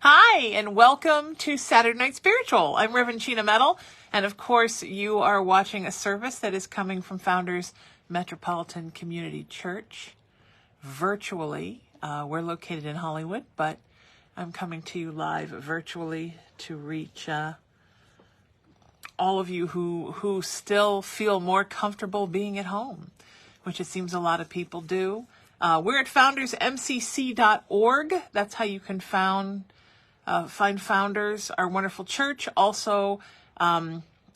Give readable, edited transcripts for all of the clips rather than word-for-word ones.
Hi, and welcome to Saturday Night Spiritual. I'm Reverend Sheena Metal, and of course, you are watching a service that is coming from Founders Metropolitan Community Church virtually. We're located in Hollywood, but I'm coming to you live virtually to reach all of you who still feel more comfortable being at home, which it seems a lot of people do. We're at foundersmcc.org. That's how you can find Founders, our wonderful church. Also,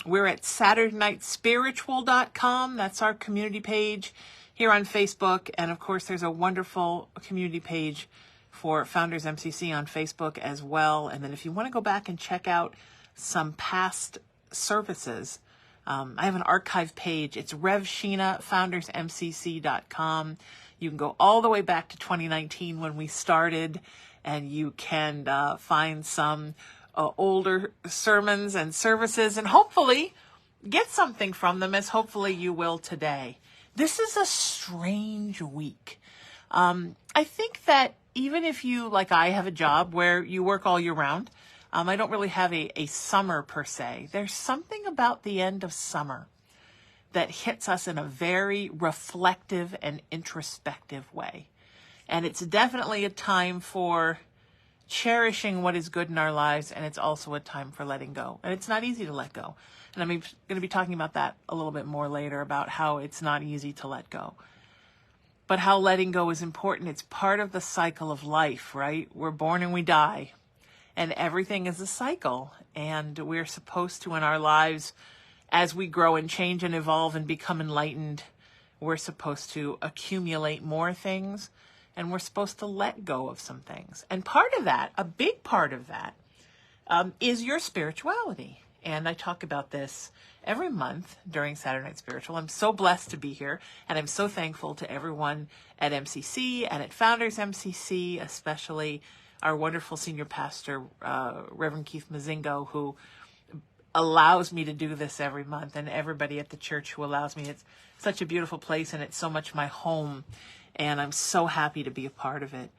we're at SaturdayNightSpiritual.com. That's our community page here on Facebook. And of course, there's a wonderful community page for Founders MCC on Facebook as well. And then if you want to go back and check out some past services, I have an archive page. It's Rev Sheena, foundersmcc.com. You can go all the way back to 2019 when we started, and you can find some older sermons and services and hopefully get something from them, as hopefully you will today. This is a strange week. I think that even if you, like I, have a job where you work all year round, I don't really have a summer per se. There's something about the end of summer that hits us in a very reflective and introspective way. And it's definitely a time for cherishing what is good in our lives, and it's also a time for letting go. And it's not easy to let go. And I'm going to be talking about that a little bit more later, about how it's not easy to let go. But how letting go is important. It's part of the cycle of life, right? We're born and we die. And everything is a cycle. And we're supposed to, in our lives, as we grow and change and evolve and become enlightened, we're supposed to accumulate more things, and we're supposed to let go of some things. And part of that, a big part of that, is your spirituality. And I talk about this every month during Saturday Night Spiritual. I'm so blessed to be here, and I'm so thankful to everyone at MCC and at Founders MCC, especially our wonderful senior pastor, Reverend Keith Mazingo, who allows me to do this every month, and everybody at the church who allows me. It's such a beautiful place, and it's so much my home, and I'm so happy to be a part of it.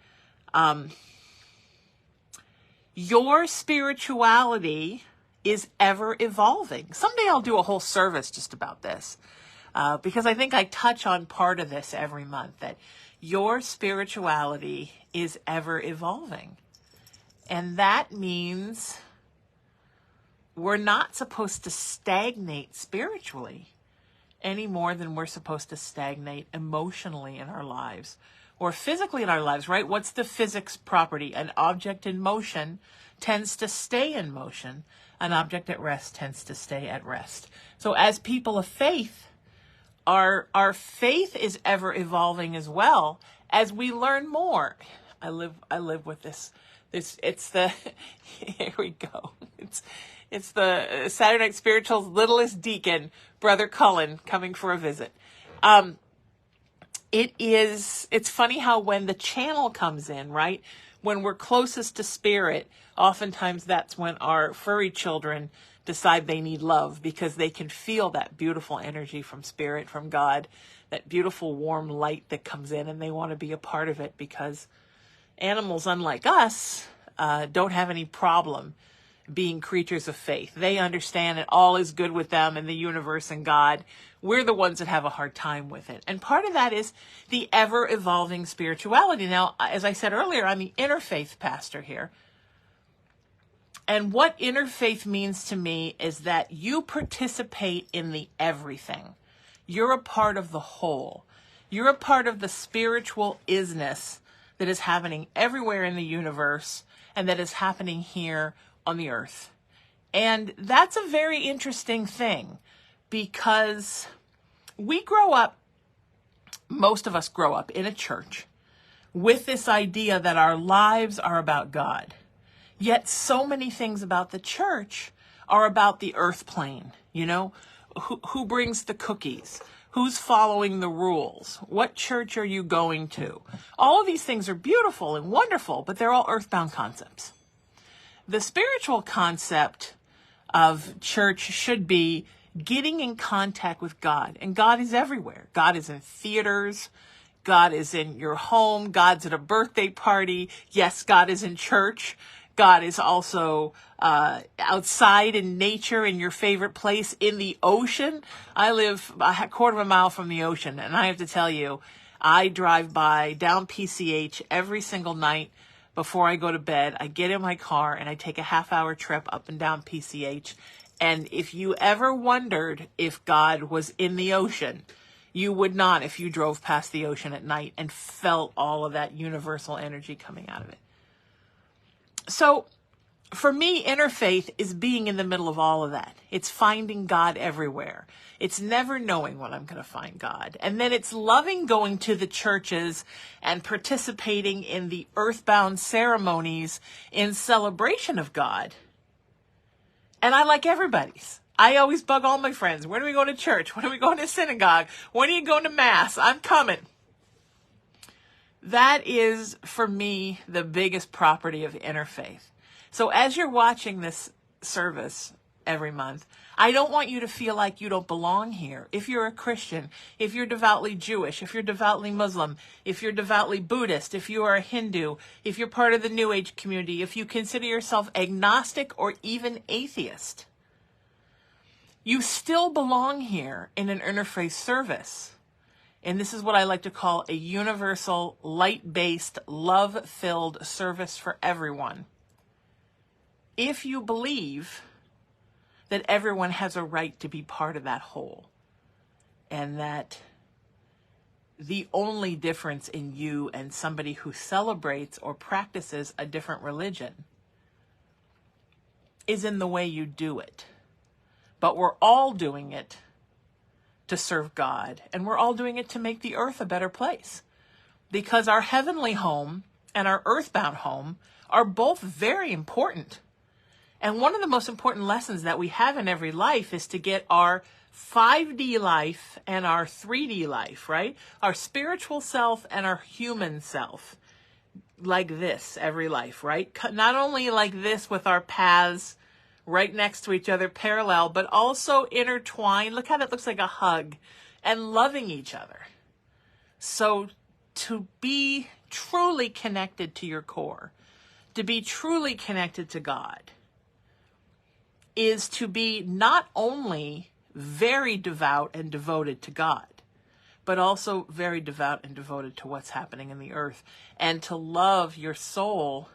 Your spirituality is ever evolving. Someday I'll do a whole service just about this, because I think I touch on part of this every month, that your spirituality is ever evolving. And that means we're not supposed to stagnate spiritually any more than we're supposed to stagnate emotionally in our lives or physically in our lives, right? What's the physics property? An object in motion tends to stay in motion. An object at rest tends to stay at rest. So as people of faith, our faith is ever evolving as well as we learn more. I live with this. It's the here we go. It's the Saturday Night Spiritual's littlest deacon, Brother Cullen, coming for a visit. It's funny how when the channel comes in, right? When we're closest to spirit, oftentimes that's when our furry children decide they need love, because they can feel that beautiful energy from spirit, from God, that beautiful warm light that comes in, and they want to be a part of it, because animals, unlike us, don't have any problem being creatures of faith. They understand that all is good with them and the universe and God. We're the ones that have a hard time with it. And part of that is the ever-evolving spirituality. Now, as I said earlier, I'm the interfaith pastor here. And what interfaith means to me is that you participate in the everything. You're a part of the whole. You're a part of the spiritual isness that is happening everywhere in the universe and that is happening here on the earth. And that's a very interesting thing, because we grow up, most of us grow up in a church with this idea that our lives are about God. Yet so many things about the church are about the earth plane. You know, who brings the cookies? Who's following the rules? What church are you going to? All of these things are beautiful and wonderful, but they're all earthbound concepts. The spiritual concept of church should be getting in contact with God. And God is everywhere. God is in theaters. God is in your home. God's at a birthday party. Yes, God is in church. God is also outside in nature, in your favorite place, in the ocean. I live a quarter of a mile from the ocean, and I have to tell you, I drive by down PCH every single night before I go to bed. I get in my car and I take a half-hour trip up and down PCH. And if you ever wondered if God was in the ocean, you would not if you drove past the ocean at night and felt all of that universal energy coming out of it. So for me, interfaith is being in the middle of all of that. It's finding God everywhere. It's never knowing when I'm going to find God. And then it's loving going to the churches and participating in the earthbound ceremonies in celebration of God. And I like everybody's. I always bug all my friends. When are we going to church? When are we going to synagogue? When are you going to mass? I'm coming. That is, for me, the biggest property of interfaith. So as you're watching this service every month, I don't want you to feel like you don't belong here. If you're a Christian, if you're devoutly Jewish, if you're devoutly Muslim, if you're devoutly Buddhist, if you are a Hindu, if you're part of the New Age community, if you consider yourself agnostic or even atheist, you still belong here in an interfaith service. And this is what I like to call a universal, light-based, love-filled service for everyone. If you believe that everyone has a right to be part of that whole, and that the only difference in you and somebody who celebrates or practices a different religion is in the way you do it. But we're all doing it to serve God, and we're all doing it to make the earth a better place, because our heavenly home and our earthbound home are both very important. And one of the most important lessons that we have in every life is to get our 5D life and our 3D life, right? Our spiritual self and our human self, like this every life, right? Not only like this with our paths right next to each other, parallel, but also intertwined. Look how that looks like a hug, and loving each other. So to be truly connected to your core, to be truly connected to God, is to be not only very devout and devoted to God, but also very devout and devoted to what's happening in the earth, and to love your soul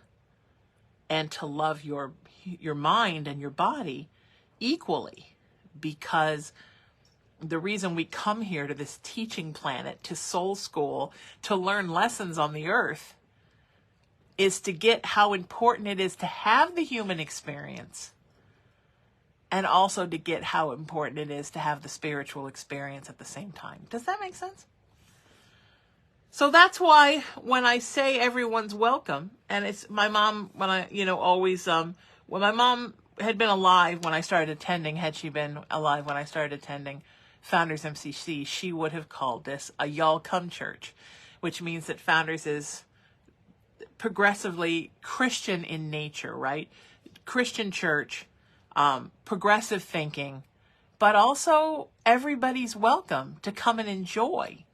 and to love your mind and your body equally. Because the reason we come here to this teaching planet, to soul school, to learn lessons on the earth, is to get how important it is to have the human experience, and also to get how important it is to have the spiritual experience at the same time. Does that make sense? So that's why when I say everyone's welcome, and it's my mom, when I, always, when my mom had been alive when I started attending, had she been alive when I started attending Founders MCC, she would have called this a y'all come church, which means that Founders is progressively Christian in nature, right? Christian church, progressive thinking, but also everybody's welcome to come and enjoy.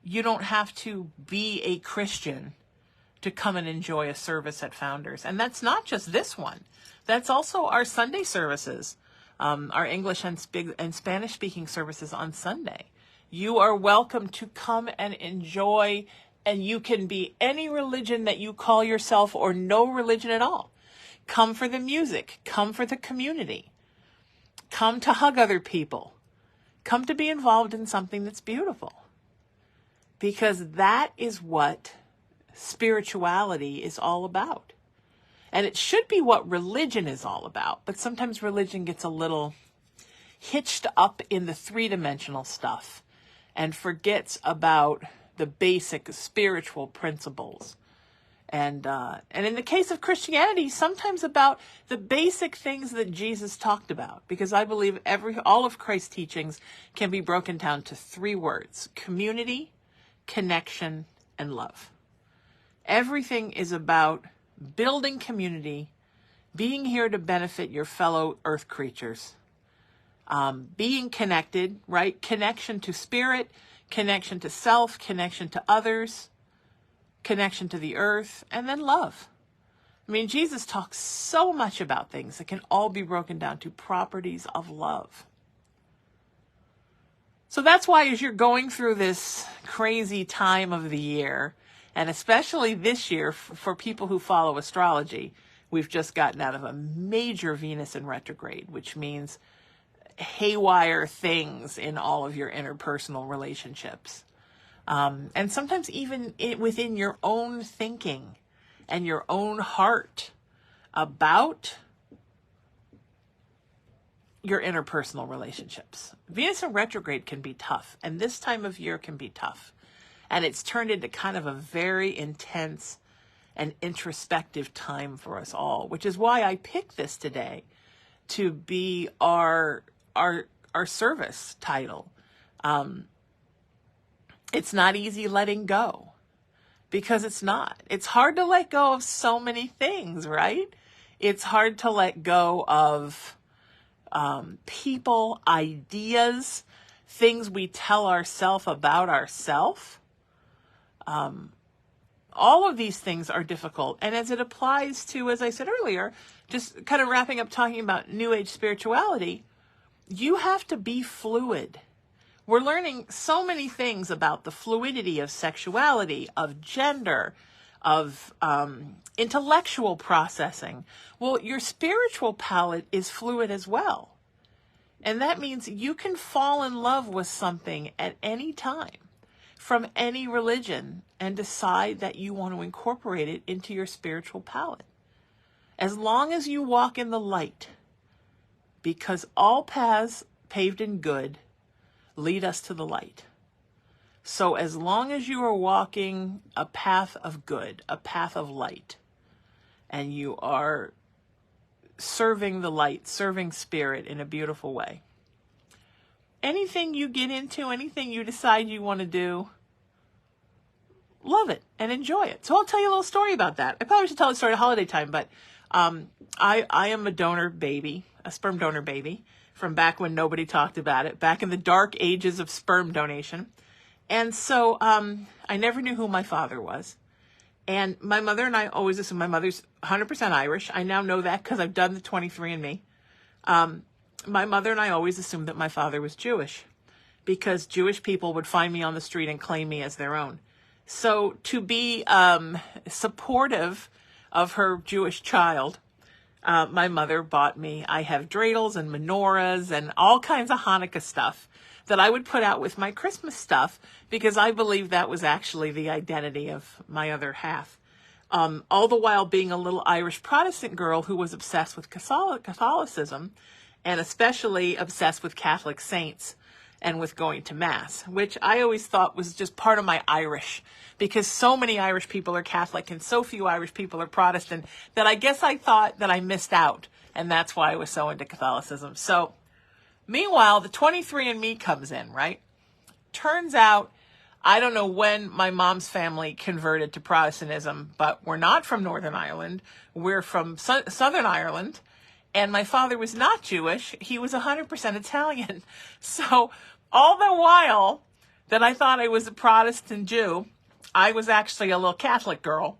You don't have to be a Christian to come and enjoy a service at Founders. And that's not just this one. That's also our Sunday services, our English and Spanish speaking services on Sunday. You are welcome to come and enjoy, and you can be any religion that you call yourself or no religion at all. Come for the music. Come for the community. Come to hug other people. Come to be involved in something that's beautiful. Because that is what spirituality is all about. And it should be what religion is all about. But sometimes religion gets a little hitched up in the three-dimensional stuff and forgets about the basic spiritual principles. And in the case of Christianity, sometimes about the basic things that Jesus talked about. Because I believe all of Christ's teachings can be broken down to 3 words: community, connection, and love. Everything is about building community, being here to benefit your fellow earth creatures, being connected, right? Connection to spirit, connection to self, connection to others, connection to the earth, and then love. I mean, Jesus talks so much about things that can all be broken down to properties of love. So that's why as you're going through this crazy time of the year, and especially this year for people who follow astrology, we've just gotten out of a major Venus in retrograde, which means haywire things in all of your interpersonal relationships. And sometimes even within your own thinking and your own heart about your interpersonal relationships. Venus in retrograde can be tough, and this time of year can be tough. And it's turned into kind of a very intense and introspective time for us all, which is why I picked this today to be our service title. It's not easy letting go, because it's not. It's hard to let go of so many things, right? It's hard to let go of people, ideas, things we tell ourselves about ourselves. All of these things are difficult. And as it applies to, as I said earlier, just kind of wrapping up talking about New Age spirituality, you have to be fluid. We're learning so many things about the fluidity of sexuality, of gender, of intellectual processing. Well, your spiritual palette is fluid as well. And that means you can fall in love with something at any time from any religion and decide that you want to incorporate it into your spiritual palette. As long as you walk in the light, because all paths paved in good lead us to the light. So as long as you are walking a path of good, a path of light, and you are serving the light, serving spirit in a beautiful way, anything you get into, anything you decide you want to do, love it and enjoy it. So I'll tell you a little story about that. I probably should tell the story at holiday time, but I am a donor baby, a sperm donor baby, from back when nobody talked about it, back in the dark ages of sperm donation. And so I never knew who my father was. And my mother and I always assumed my mother's 100% Irish. I now know that because I've done the 23andMe. My mother and I always assumed that my father was Jewish, because Jewish people would find me on the street and claim me as their own. So to be supportive of her Jewish child, my mother bought me, I have dreidels and menorahs and all kinds of Hanukkah stuff that I would put out with my Christmas stuff, because I believe that was actually the identity of my other half. All the while being a little Irish Protestant girl who was obsessed with Catholicism, and especially obsessed with Catholic saints and with going to Mass, which I always thought was just part of my Irish, because so many Irish people are Catholic and so few Irish people are Protestant, that I guess I thought that I missed out, and that's why I was so into Catholicism. So meanwhile, the 23andMe comes in, right? Turns out, I don't know when my mom's family converted to Protestantism, but we're not from Northern Ireland. We're from Southern Ireland. And my father was not Jewish. He was 100% Italian. So all the while that I thought I was a Protestant Jew, I was actually a little Catholic girl,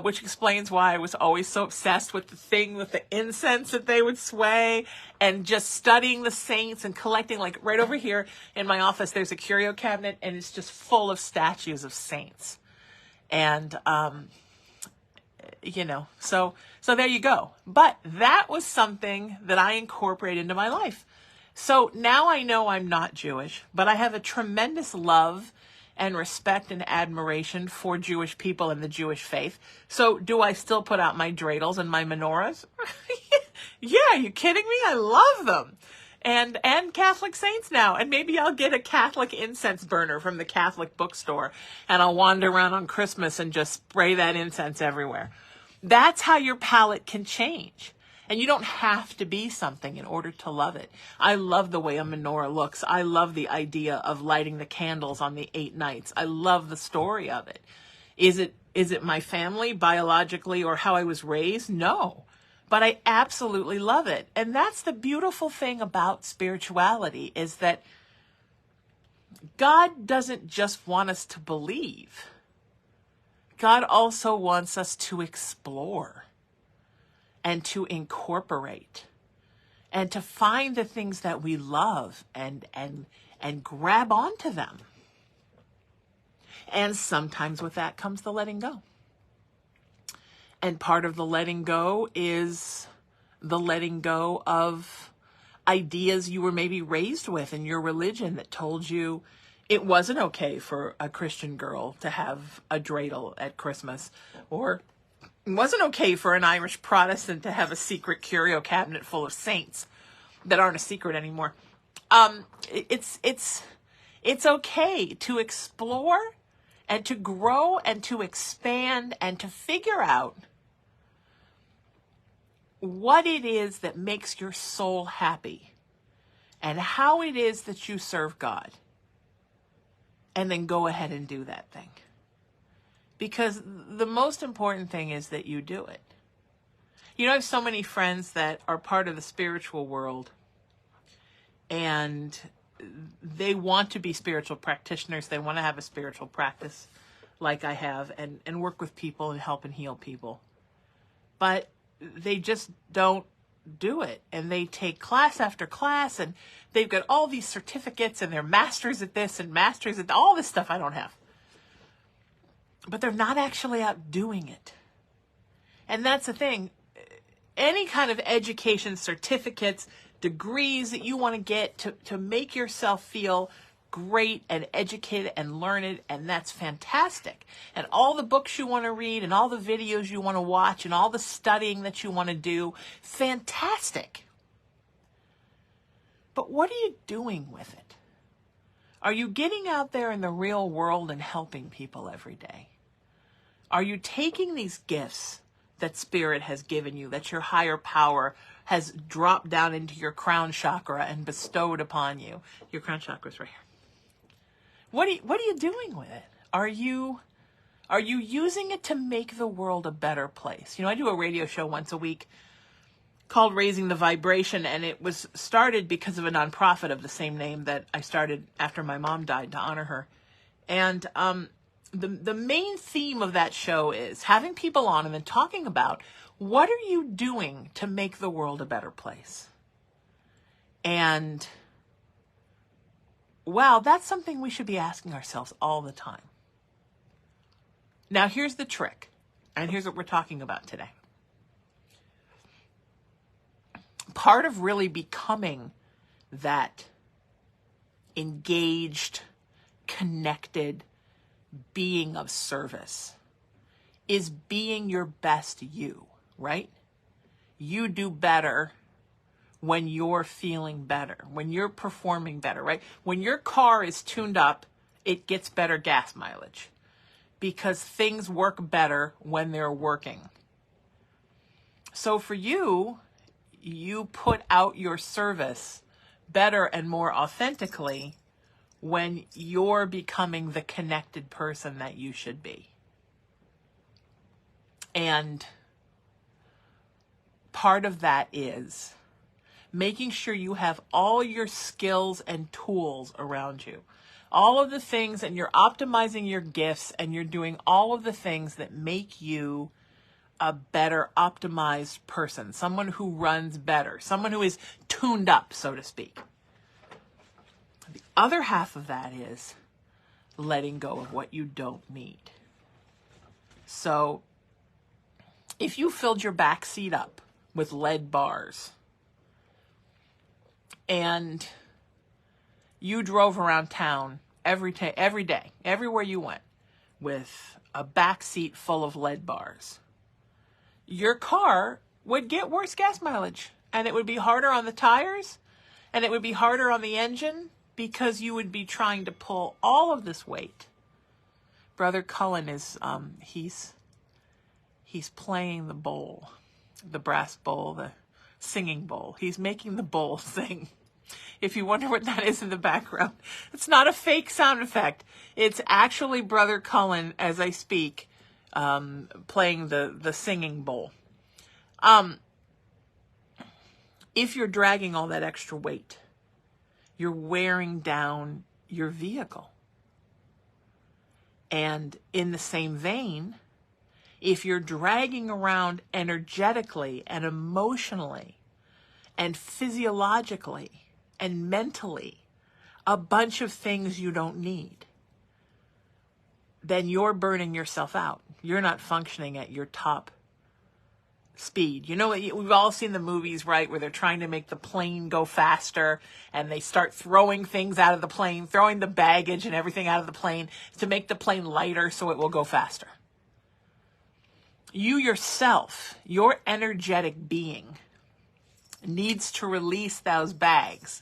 which explains why I was always so obsessed with the thing with the incense that they would sway, and just studying the saints and collecting, like right over here in my office, there's a curio cabinet and it's just full of statues of saints. And, so there you go. But that was something that I incorporated into my life. So now I know I'm not Jewish, but I have a tremendous love and respect and admiration for Jewish people and the Jewish faith. So do I still put out my dreidels and my menorahs? Yeah, are you kidding me? I love them. And Catholic saints now. And maybe I'll get a Catholic incense burner from the Catholic bookstore, and I'll wander around on Christmas and just spray that incense everywhere. That's how your palette can change. And you don't have to be something in order to love it. I love the way a menorah looks. I love the idea of lighting the candles on the 8 nights. I love the story of it. Is it my family biologically or how I was raised? No. But I absolutely love it. And that's the beautiful thing about spirituality, is that God doesn't just want us to believe. God also wants us to explore. and to incorporate and to find the things that we love and grab onto them. And sometimes with that comes the letting go. And part of the letting go is the letting go of ideas you were maybe raised with in your religion that told you it wasn't okay for a Christian girl to have a dreidel at Christmas, or it wasn't okay for an Irish Protestant to have a secret curio cabinet full of saints that aren't a secret anymore. It's okay to explore and to grow and to expand and to figure out what it is that makes your soul happy and how it is that you serve God. And then go ahead and do that thing. Because the most important thing is that you do it. You know, I have so many friends that are part of the spiritual world, and they want to be spiritual practitioners. They want to have a spiritual practice like I have and work with people and help and heal people. But they just don't do it. And they take class after class, and they've got all these certificates, and they're masters at this and masters at all this stuff I don't have. But they're not actually out doing it. And that's the thing. Any kind of education, certificates, degrees that you want to get to make yourself feel great and educated and learned, and that's fantastic. And all the books you want to read and all the videos you want to watch and all the studying that you want to do, fantastic. But what are you doing with it? Are you getting out there in the real world and helping people every day? Are you taking these gifts that Spirit has given you, that your higher power has dropped down into your crown chakra and bestowed upon you? Your crown chakra is right here. What are you doing with it? Are you using it to make the world a better place? You know, I do a radio show once a week called Raising the Vibration, and it was started because of a nonprofit of the same name that I started after my mom died to honor her. And the main theme of that show is having people on and then talking about what are you doing to make the world a better place? And wow, that's something we should be asking ourselves all the time. Now, here's the trick, and here's what we're talking about today. Part of really becoming that engaged, connected being of service is being your best you, right? You do better when you're feeling better, when you're performing better, right? When your car is tuned up, it gets better gas mileage because things work better when they're working. So for you, you put out your service better and more authentically when you're becoming the connected person that you should be. And part of that is making sure you have all your skills and tools around you. All of the things, and you're optimizing your gifts, and you're doing all of the things that make you a better optimized person, someone who runs better, someone who is tuned up, so to speak. The other half of that is letting go of what you don't need. So if you filled your back seat up with lead bars and you drove around town every day, everywhere you went, with a back seat full of lead bars, your car would get worse gas mileage, and it would be harder on the tires, and it would be harder on the engine, because you would be trying to pull all of this weight. Brother Cullen is, he's playing the bowl, the brass bowl, the singing bowl. He's making the bowl sing. If you wonder what that is in the background, it's not a fake sound effect. It's actually Brother Cullen, as I speak, playing the singing bowl. If you're dragging all that extra weight, you're wearing down your vehicle. And in the same vein, If you're dragging around energetically and emotionally and physiologically and mentally a bunch of things you don't need, then you're burning yourself out. You're not functioning at your top speed. You know, we've all seen the movies, right, where they're trying to make the plane go faster and they start throwing things out of the plane, throwing the baggage and everything out of the plane to make the plane lighter so it will go faster. You yourself, your energetic being, needs to release those bags,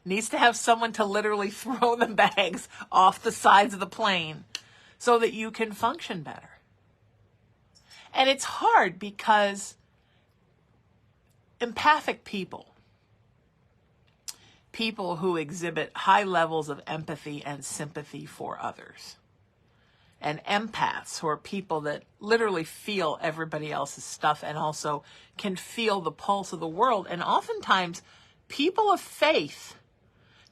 needs to have someone to literally throw the bags off the sides of the plane so that you can function better. And it's hard because empathic people who exhibit high levels of empathy and sympathy for others, and empaths, who are people that literally feel everybody else's stuff and also can feel the pulse of the world. And oftentimes, people of faith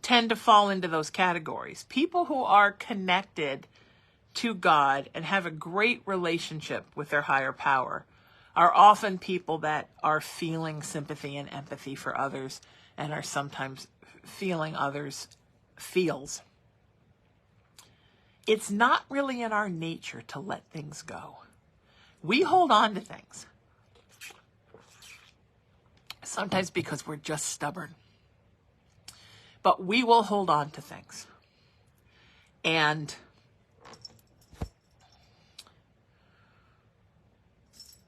tend to fall into those categories. People who are connected to God and have a great relationship with their higher power are often people that are feeling sympathy and empathy for others and are sometimes feeling others' feels. It's not really in our nature to let things go. We hold on to things, sometimes because we're just stubborn. But we will hold on to things. And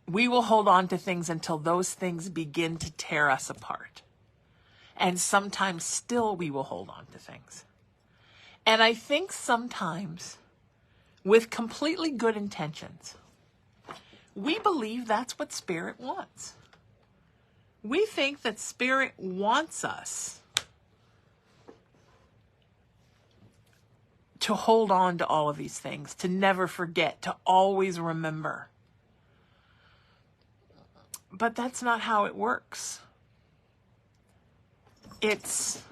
we will hold on to things until those things begin to tear us apart. And sometimes still we will hold on to things. And I think sometimes, with completely good intentions, we believe that's what Spirit wants. We think that Spirit wants us to hold on to all of these things, to never forget, to always remember. But that's not how it works. It's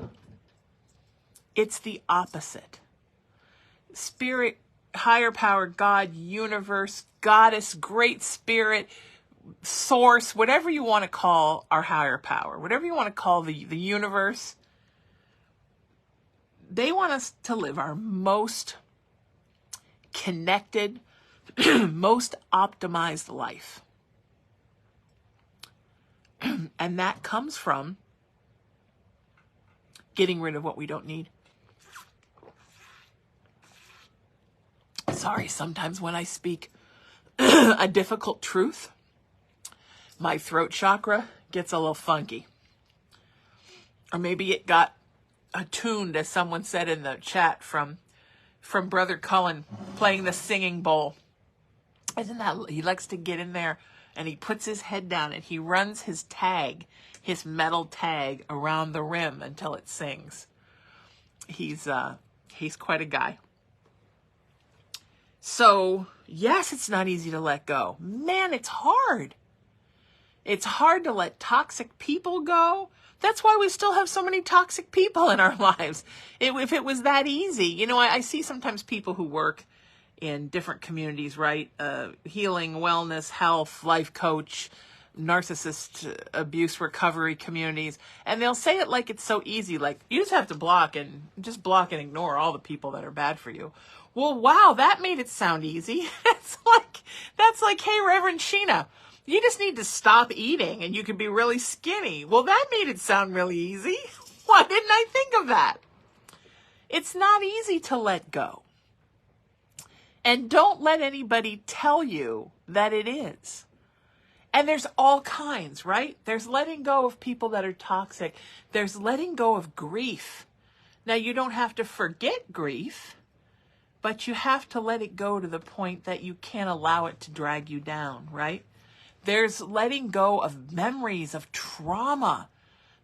the opposite. Spirit, higher power, God, universe, goddess, great spirit, source, whatever you want to call our higher power, whatever you want to call the universe, they want us to live our most connected, most optimized life. And that comes from getting rid of what we don't need. Sorry, sometimes when I speak a difficult truth, my throat chakra gets a little funky. Or maybe it got attuned, as someone said in the chat, from Brother Cullen playing the singing bowl. Isn't that, he likes to get in there and he puts his head down and he runs his tag, his metal tag, around the rim until it sings. He's quite a guy. So, yes, it's not easy to let go. Man, it's hard. It's hard to let toxic people go. That's why we still have so many toxic people in our lives. If it was that easy, you know, I see sometimes people who work in different communities, right? Healing, wellness, health, life coach, narcissist abuse recovery communities. And they'll say it like it's so easy. Like, you just have to block and ignore all the people that are bad for you. Well, wow, that made it sound easy. That's like, hey, Reverend Sheena, you just need to stop eating and you can be really skinny. Well, that made it sound really easy. Why didn't I think of that? It's not easy to let go. And don't let anybody tell you that it is. And there's all kinds, right? There's letting go of people that are toxic. There's letting go of grief. Now, you don't have to forget grief, but you have to let it go to the point that you can't allow it to drag you down, right? There's letting go of memories of trauma.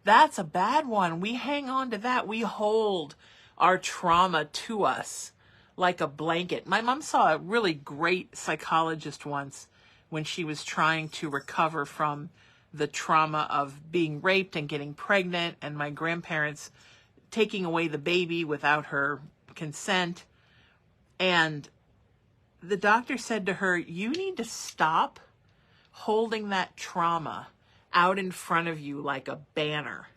That's a bad one. We hang on to that. We hold our trauma to us like a blanket. My mom saw a really great psychologist once when she was trying to recover from the trauma of being raped and getting pregnant and my grandparents taking away the baby without her consent. And the doctor said to her, you need to stop holding that trauma out in front of you like a banner,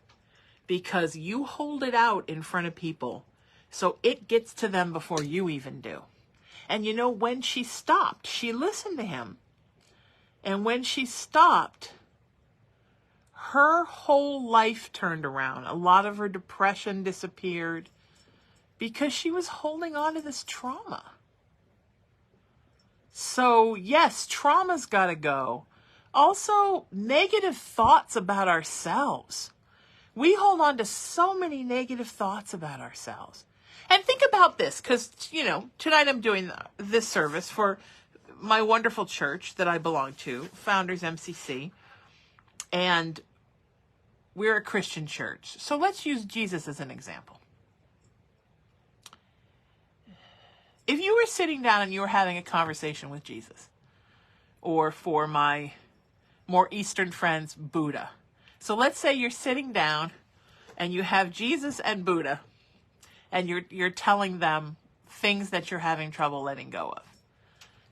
because you hold it out in front of people so it gets to them before you even do. And you know, when she stopped, she listened to him. And when she stopped, her whole life turned around. A lot of her depression disappeared because she was holding on to this trauma. So yes, trauma's got to go. Also, negative thoughts about ourselves. We hold on to so many negative thoughts about ourselves. And think about this, because, you know, tonight I'm doing this service for my wonderful church that I belong to, Founders MCC. And we're a Christian church. So let's use Jesus as an example. If you were sitting down and you were having a conversation with Jesus, or for my more Eastern friends, Buddha. So let's say you're sitting down and you have Jesus and Buddha, and you're telling them things that you're having trouble letting go of.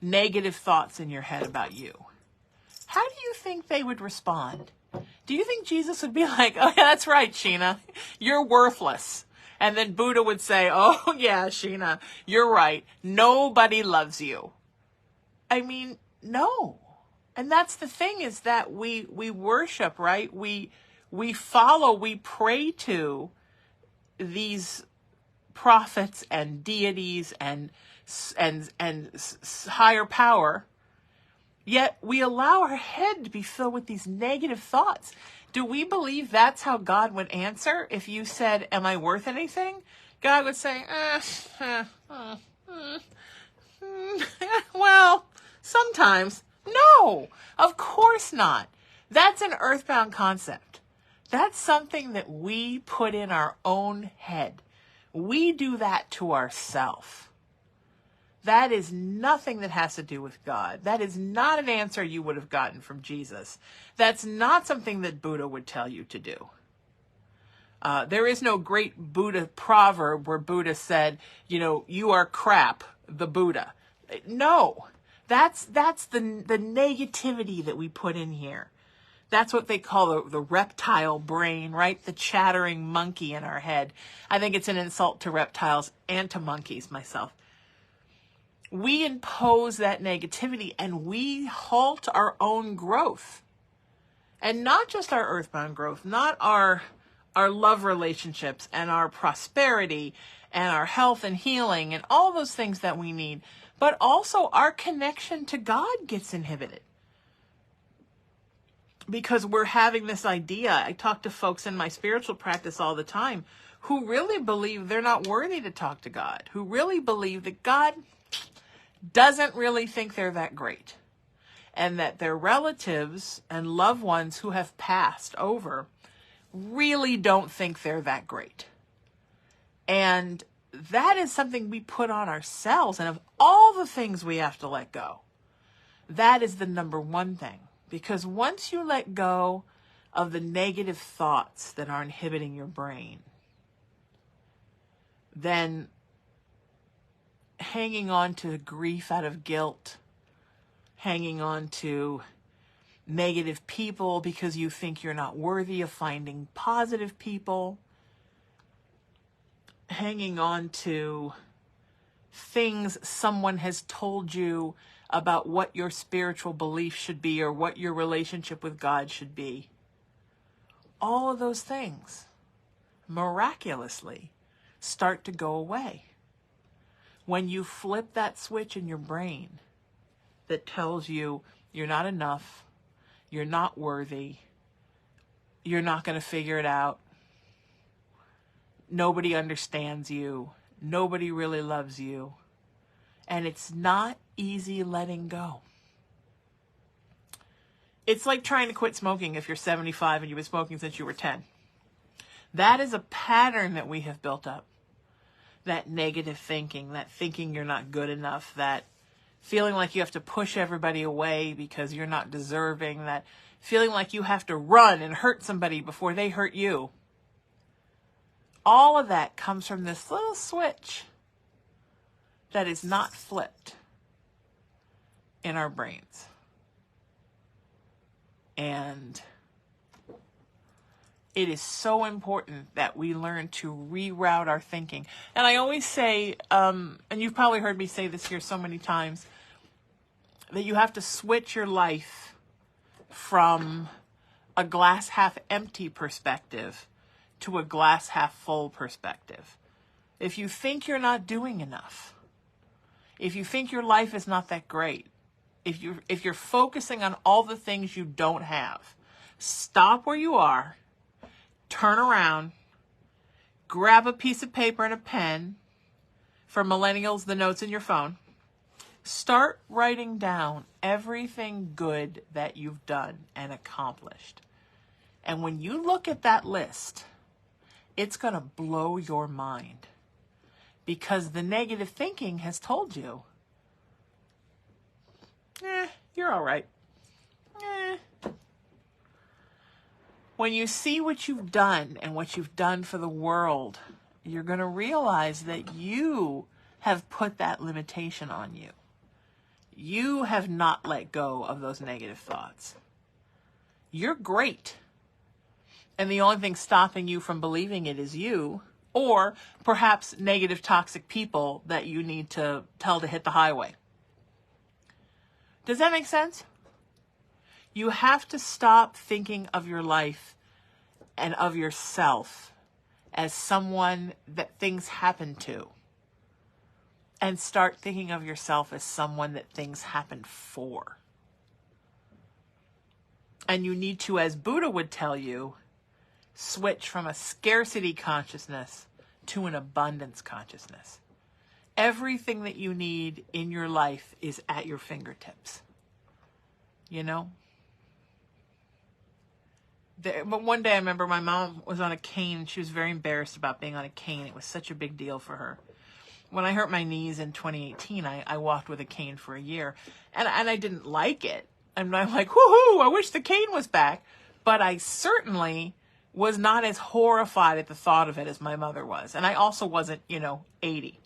Negative thoughts in your head about you. How do you think they would respond? Do you think Jesus would be like, oh, yeah, that's right, Sheena, you're worthless? And then Buddha would say, oh, yeah, Sheena, you're right. Nobody loves you. I mean, no. And that's the thing, is that we worship, right? We follow, we pray to these prophets and deities and higher power. Yet we allow our head to be filled with these negative thoughts. Do we believe that's how God would answer? If you said, am I worth anything? God would say, well, sometimes. No, of course not. That's an earthbound concept. That's something that we put in our own head. We do that to ourselves. That is nothing that has to do with God. That is not an answer you would have gotten from Jesus. That's not something that Buddha would tell you to do. There is no great Buddha proverb where Buddha said, you know, you are crap, the Buddha. No, that's the negativity that we put in here. That's what they call the reptile brain, right? The chattering monkey in our head. I think it's an insult to reptiles and to monkeys myself. We impose that negativity and we halt our own growth. And not just our earthbound growth, not our love relationships and our prosperity and our health and healing and all those things that we need, but also our connection to God gets inhibited. Because we're having this idea. I talk to folks in my spiritual practice all the time who really believe they're not worthy to talk to God, who really believe that God doesn't really think they're that great, and that their relatives and loved ones who have passed over really don't think they're that great. And that is something we put on ourselves. And of all the things we have to let go, that is the number one thing. Because once you let go of the negative thoughts that are inhibiting your brain, then hanging on to grief out of guilt, hanging on to negative people because you think you're not worthy of finding positive people, hanging on to things someone has told you about what your spiritual belief should be or what your relationship with God should be. All of those things miraculously start to go away when you flip that switch in your brain that tells you you're not enough, you're not worthy, you're not going to figure it out, nobody understands you, nobody really loves you, and it's not easy letting go. It's like trying to quit smoking if you're 75 and you've been smoking since you were 10. That is a pattern that we have built up. That negative thinking, that thinking you're not good enough, that feeling like you have to push everybody away because you're not deserving, that feeling like you have to run and hurt somebody before they hurt you. All of that comes from this little switch that is not flipped. in our brains. And it is so important that we learn to reroute our thinking. And I always say, and you've probably heard me say this here so many times, that you have to switch your life from a glass half empty perspective to a glass half full perspective. If you think you're not doing enough, if you think your life is not that great, if you're focusing on all the things you don't have, stop where you are, turn around, grab a piece of paper and a pen. For millennials, the notes in your phone. Start writing down everything good that you've done and accomplished. And when you look at that list, it's going to blow your mind. Because the negative thinking has told you, you're all right. When you see what you've done and what you've done for the world, you're going to realize that you have put that limitation on you. You have not let go of those negative thoughts. You're great. And the only thing stopping you from believing it is you, or perhaps negative, toxic people that you need to tell to hit the highway. Does that make sense? You have to stop thinking of your life and of yourself as someone that things happen to, and start thinking of yourself as someone that things happen for. And you need to, as Buddha would tell you, switch from a scarcity consciousness to an abundance consciousness. Everything that you need in your life is at your fingertips. You know? But one day I remember my mom was on a cane. She was very embarrassed about being on a cane. It was such a big deal for her. When I hurt my knees in 2018, I walked with a cane for a year. And I didn't like it. And I'm like, woohoo, I wish the cane was back. But I certainly was not as horrified at the thought of it as my mother was. And I also wasn't, 80.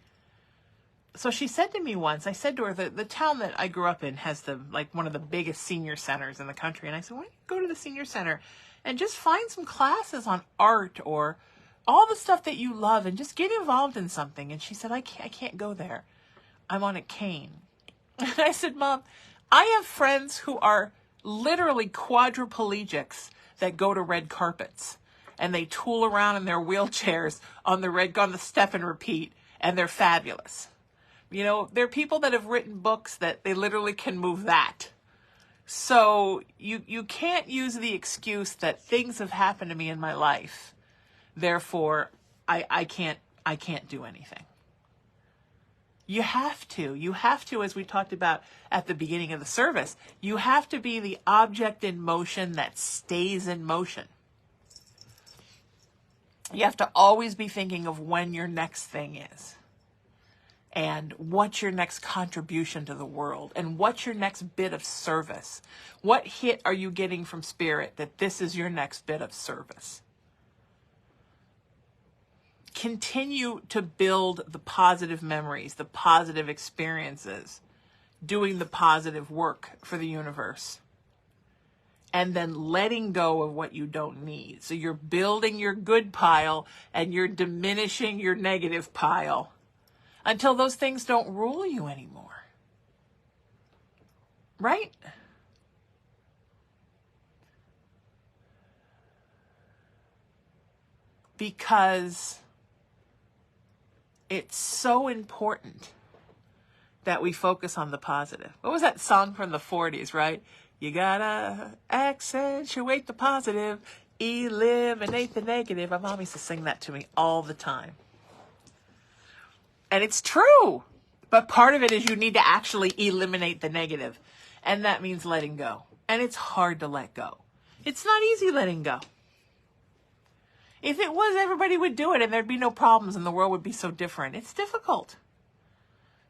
So she said to me once, I said to her, the town that I grew up in has one of the biggest senior centers in the country. And I said, why don't you go to the senior center and just find some classes on art or all the stuff that you love and just get involved in something. And she said, I can't go there. I'm on a cane. And I said, Mom, I have friends who are literally quadriplegics that go to red carpets and they tool around in their wheelchairs on the step and repeat, and they're fabulous. There are people that have written books that they literally can move that. So you can't use the excuse that things have happened to me in my life, therefore I can't do anything. You have to, as we talked about at the beginning of the service, you have to be the object in motion that stays in motion. You have to always be thinking of when your next thing is, and what's your next contribution to the world, and what's your next bit of service. What hit are you getting from Spirit that this is your next bit of service? Continue to build the positive memories, the positive experiences, doing the positive work for the universe, and then letting go of what you don't need. So you're building your good pile and you're diminishing your negative pile until those things don't rule you anymore. Right? Because it's so important that we focus on the positive. What was that song from the 40s, right? You gotta accentuate the positive, eliminate the negative. My mom used to sing that to me all the time. And it's true. But part of it is you need to actually eliminate the negative. And that means letting go. And it's hard to let go. It's not easy letting go. If it was, everybody would do it and there'd be no problems and the world would be so different. It's difficult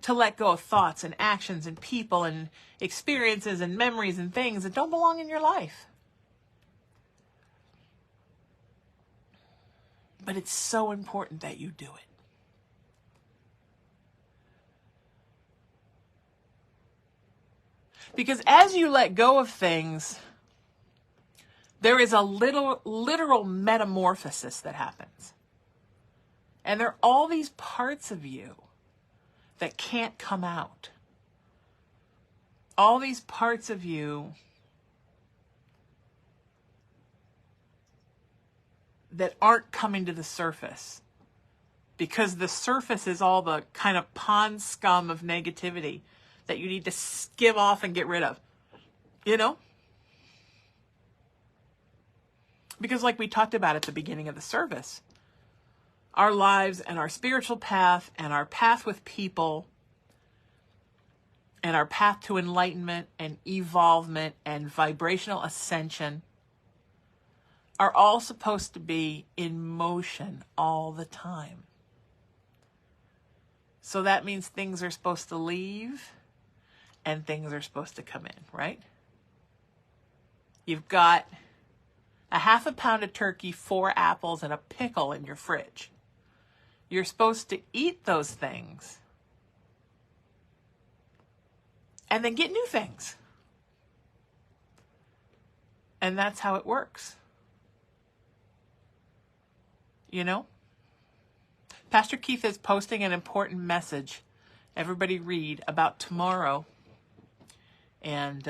to let go of thoughts and actions and people and experiences and memories and things that don't belong in your life. But it's so important that you do it. Because as you let go of things, there is a literal metamorphosis that happens. And there are all these parts of you that can't come out. All these parts of you that aren't coming to the surface. Because the surface is all the kind of pond scum of negativity that you need to skim off and get rid of. You know? Because like we talked about at the beginning of the service, our lives and our spiritual path and our path with people and our path to enlightenment and evolvement and vibrational ascension are all supposed to be in motion all the time. So that means things are supposed to leave and things are supposed to come in, right? You've got a half a pound of turkey, 4 apples, and a pickle in your fridge. You're supposed to eat those things and then get new things. And that's how it works. You know? Pastor Keith is posting an important message. Everybody read about tomorrow. And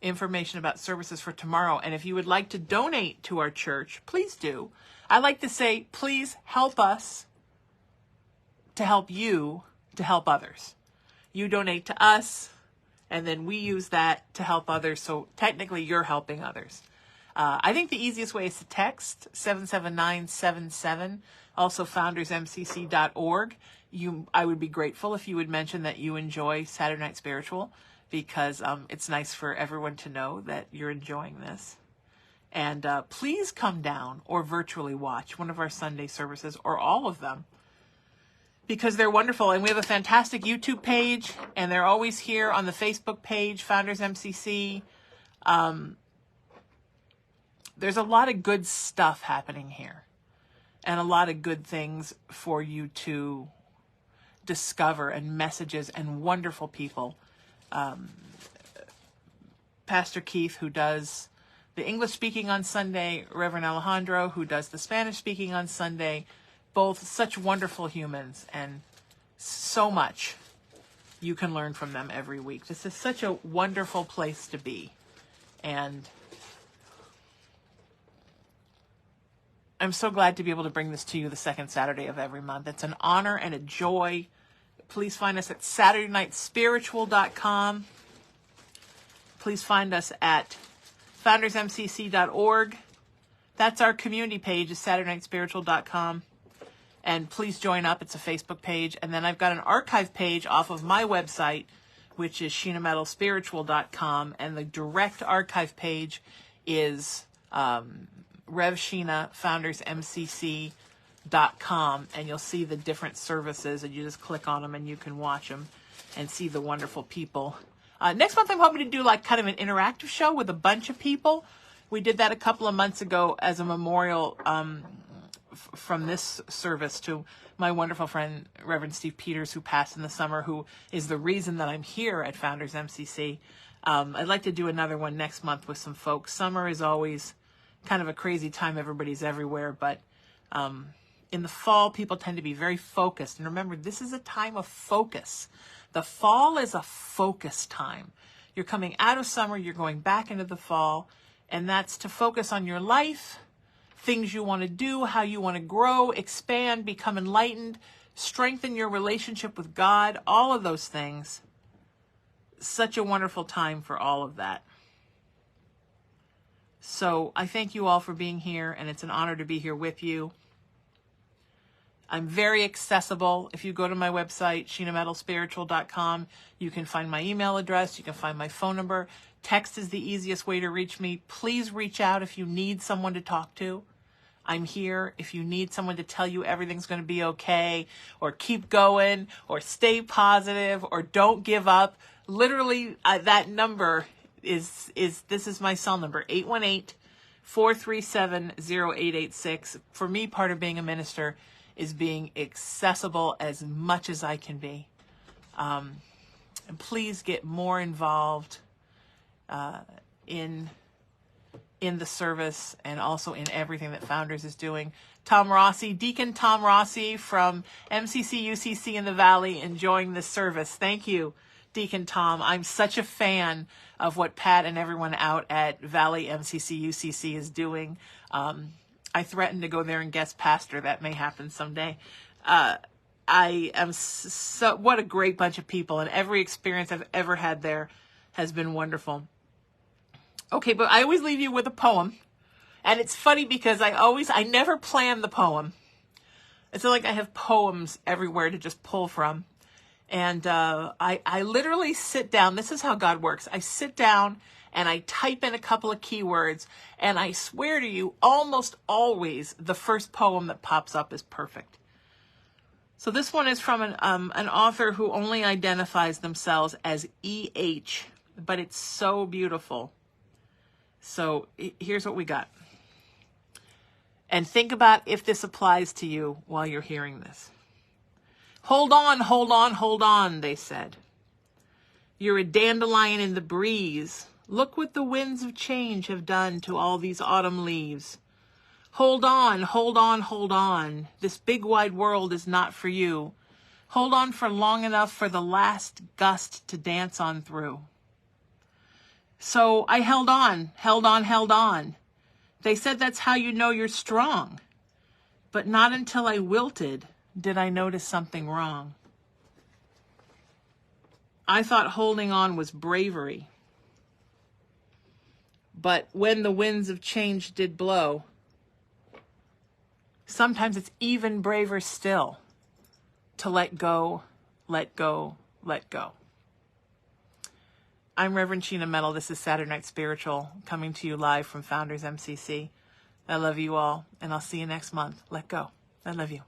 information about services for tomorrow. And if you would like to donate to our church, please do. I like to say, please help us to help you to help others. You donate to us, and then we use that to help others. So technically, you're helping others. I think the easiest way is to text 77977, also foundersmcc.org. I would be grateful if you would mention that you enjoy Saturday Night Spiritual, because it's nice for everyone to know that you're enjoying this. And please come down or virtually watch one of our Sunday services or all of them, because they're wonderful. And we have a fantastic YouTube page, and they're always here on the Facebook page, Founders MCC. There's a lot of good stuff happening here and a lot of good things for you to discover, and messages and wonderful people. Pastor Keith, who does the English speaking on Sunday, Reverend Alejandro, who does the Spanish speaking on Sunday, both such wonderful humans, and so much you can learn from them every week. This is such a wonderful place to be. And I'm so glad to be able to bring this to you the second Saturday of every month. It's an honor and a joy. Please find us at SaturdayNightSpiritual.com. Please find us at FoundersMCC.org. That's our community page, is SaturdayNightSpiritual.com. And please join up. It's a Facebook page. And then I've got an archive page off of my website, which is SheenaMetalSpiritual.com. And the direct archive page is Rev Sheena, FoundersMCC.com, and you'll see the different services, and you just click on them and you can watch them and see the wonderful people. Next month, I'm hoping to do like kind of an interactive show with a bunch of people. We did that a couple of months ago as a memorial from this service to my wonderful friend, Reverend Steve Peters, who passed in the summer, who is the reason that I'm here at Founders MCC. I'd like to do another one next month with some folks. Summer is always kind of a crazy time. Everybody's everywhere, but in the fall, people tend to be very focused. And remember, this is a time of focus. The fall is a focus time. You're coming out of summer, you're going back into the fall, and that's to focus on your life, things you want to do, how you want to grow, expand, become enlightened, strengthen your relationship with God, all of those things. Such a wonderful time for all of that. So I thank you all for being here, and it's an honor to be here with you. I'm very accessible. If you go to my website, SheenaMetalSpiritual.com, you can find my email address. You can find my phone number. Text is the easiest way to reach me. Please reach out if you need someone to talk to. I'm here if you need someone to tell you everything's going to be okay, or keep going, or stay positive, or don't give up. Literally, that number is this is my cell number, 818-437-0886. For me, part of being a minister is being accessible as much as I can be. And please get more involved in the service and also in everything that Founders is doing. Tom Rossi, Deacon Tom Rossi from MCC UCC in the Valley, enjoying this service. Thank you, Deacon Tom. I'm such a fan of what Pat and everyone out at Valley MCC UCC is doing. I threatened to go there and guest pastor. That may happen someday. I am so, what a great bunch of people, and every experience I've ever had there has been wonderful. Okay, but I always leave you with a poem. And it's funny because I never plan the poem. It's not like I have poems everywhere to just pull from. And I literally sit down. This is how God works. I sit down and I type in a couple of keywords. And I swear to you, almost always the first poem that pops up is perfect. So this one is from an author who only identifies themselves as E.H., but it's so beautiful. So here's what we got. And think about if this applies to you while you're hearing this. Hold on, hold on, hold on, they said. You're a dandelion in the breeze. Look what the winds of change have done to all these autumn leaves. Hold on, hold on, hold on. This big wide world is not for you. Hold on for long enough for the last gust to dance on through. So I held on, held on, held on. They said that's how you know you're strong. But not until I wilted did I notice something wrong. I thought holding on was bravery. But when the winds of change did blow, sometimes it's even braver still to let go, let go, let go. I'm Reverend Sheena Metal. This is Saturday Night Spiritual, coming to you live from Founders MCC. I love you all, and I'll see you next month. Let go. I love you.